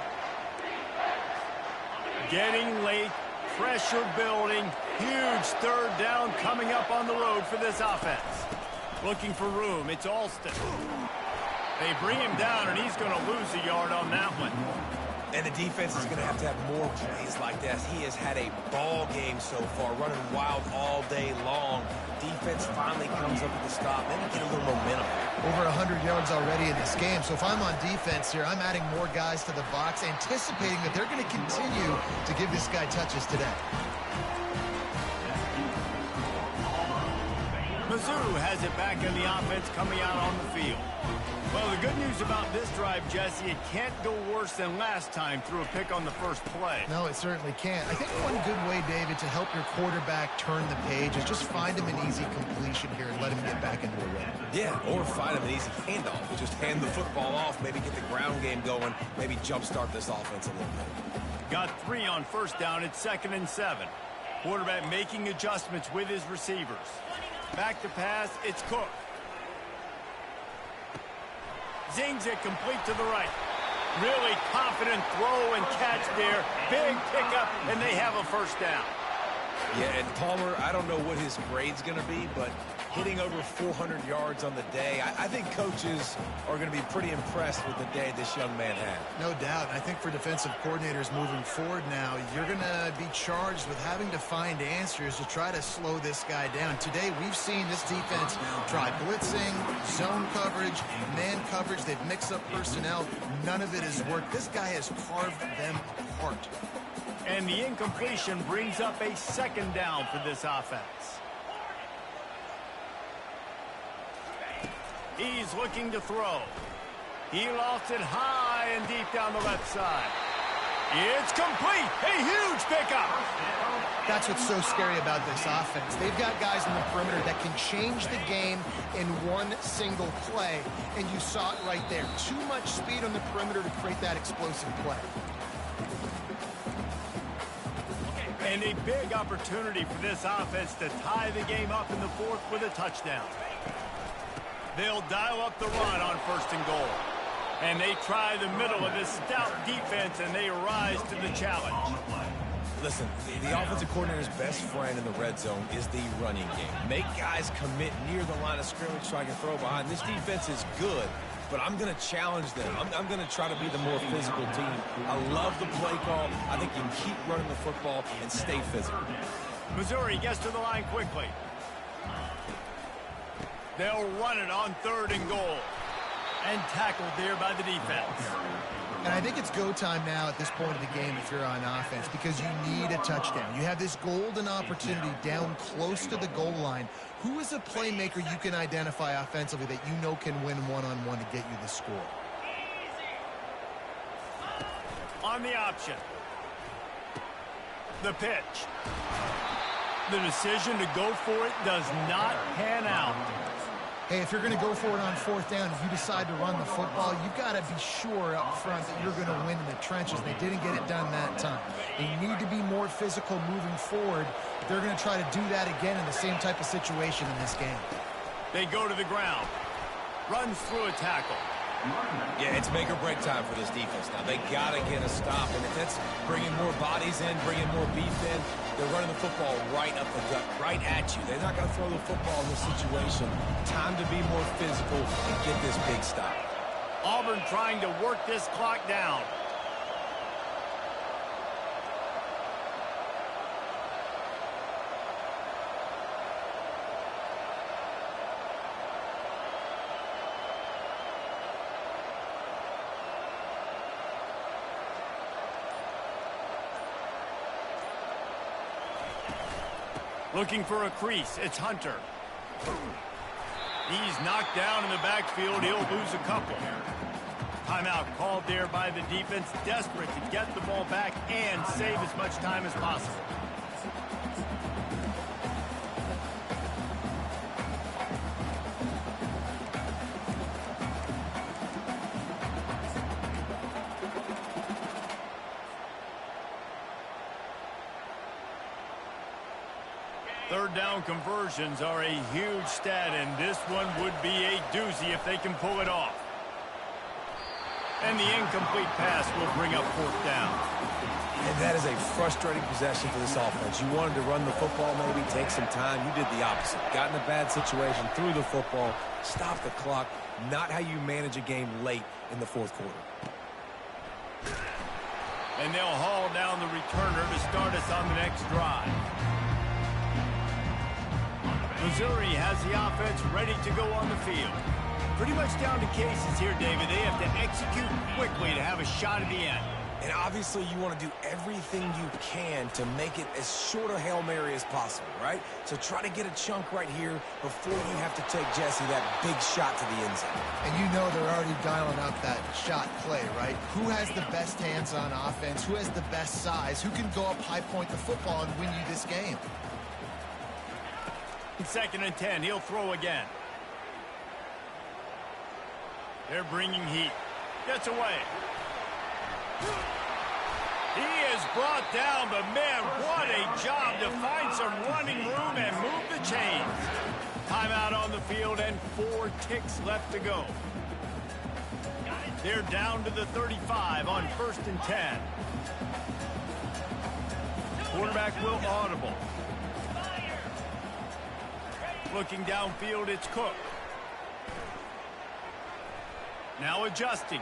Getting late. Pressure building. Huge third down coming up on the road for this offense. Looking for room. It's Alston. They bring him down, and he's going to lose a yard on that one. And the defense is going to have more plays like that. He has had a ball game so far, running wild all day long. Defense finally comes up with the stop. Maybe get a little momentum. Over 100 yards already in this game. So if I'm on defense here, I'm adding more guys to the box, anticipating that they're going to continue to give this guy touches today. Mizzou has it back in the offense coming out on the field. Well, the good news about this drive, Jesse, it can't go worse than last time through a pick on the first play. No, it certainly can't. I think one good way, David, to help your quarterback turn the page is just find him an easy completion here and let him get back into a rhythm. Yeah, or find him an easy handoff. Just hand the football off, maybe get the ground game going, maybe jumpstart this offense a little bit. Got 3 on first down. It's 2nd and 7. Quarterback making adjustments with his receivers. Back to pass. It's Cook. Zings it complete to the right. Really confident throw and catch there. Big pickup, and they have a first down. Yeah, and Palmer, I don't know what his grade's going to be, but hitting over 400 yards on the day, I think coaches are going to be pretty impressed with the day this young man had. No doubt. I think for defensive coordinators moving forward now, you're going to be charged with having to find answers to try to slow this guy down. Today, we've seen this defense try blitzing, zone coverage, man coverage. They've mixed up personnel. None of it has worked. This guy has carved them apart. And the incompletion brings up a 2nd down for this offense. He's looking to throw. He lost it high and deep down the left side. It's complete. A huge pickup. That's what's so scary about this offense. They've got guys in the perimeter that can change the game in one single play. And you saw it right there. Too much speed on the perimeter to create that explosive play. And a big opportunity for this offense to tie the game up in the fourth with a touchdown. They'll dial up the run on 1st and goal. And they try the middle of this stout defense, and they rise to the challenge. Listen, the offensive coordinator's best friend in the red zone is the running game. Make guys commit near the line of scrimmage so I can throw behind. This defense is good, but I'm going to challenge them. I'm going to try to be the more physical team. I love the play call. I think you can keep running the football and stay physical. Missouri gets to the line quickly. They'll run it on 3rd and goal. And tackled there by the defense. And I think it's go time now at this point of the game if you're on offense, because you need a touchdown. You have this golden opportunity down close to the goal line. Who is a playmaker you can identify offensively that you know can win one-on-one to get you the score? On the option. The pitch. The decision to go for it does not pan out. Hey, if you're going to go for it on 4th down, if you decide to run the football, you've got to be sure up front that you're going to win in the trenches. They didn't get it done that time. They need to be more physical moving forward. They're going to try to do that again in the same type of situation in this game. They go to the ground. Runs through a tackle. Yeah, it's make or break time for this defense now. They got to get a stop, and if that's bringing more bodies in, bringing more beef in, they're running the football right up the gut, right at you. They're not going to throw the football in this situation. Time to be more physical and get this big stop. Auburn trying to work this clock down. Looking for a crease. It's Hunter. He's knocked down in the backfield. He'll lose a couple. Timeout called there by the defense. Desperate to get the ball back and save as much time as possible. Third down conversions are a huge stat, and this one would be a doozy if they can pull it off. And the incomplete pass will bring up 4th down. And that is a frustrating possession for this offense. You wanted to run the football, maybe take some time. You did the opposite. Got in a bad situation, threw the football, stopped the clock. Not how you manage a game late in the fourth quarter. And they'll haul down the returner to start us on the next drive. Missouri has the offense ready to go on the field. Pretty much down to cases here, David. They have to execute quickly to have a shot at the end. And obviously you want to do everything you can to make it as short a Hail Mary as possible, right? So try to get a chunk right here before you have to take Jesse that big shot to the end zone. And you know they're already dialing up that shot play, right? Who has the best hands on offense? Who has the best size? Who can go up high point the football and win you this game? 2nd and 10. He'll throw again. They're bringing heat. Gets away. He is brought down, but man, what a job to find some running room and move the chains. Timeout on the field and 4 ticks left to go. They're down to the 35 on 1st and 10. Quarterback will audible. Looking downfield, it's Cook. Now adjusting.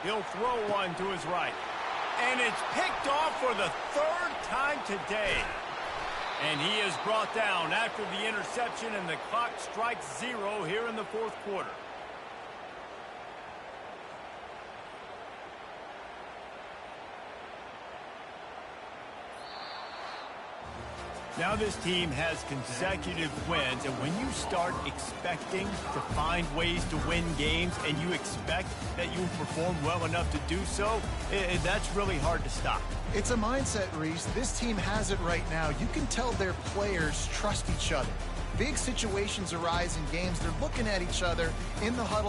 He'll throw one to his right. And it's picked off for the 3rd time today. And he is brought down after the interception, and the clock strikes 0 here in the 4th quarter. Now this team has consecutive wins, and when you start expecting to find ways to win games and you expect that you'll perform well enough to do so, that's really hard to stop. It's a mindset, Reese. This team has it right now. You can tell their players trust each other. Big situations arise in games. They're looking at each other in the huddle.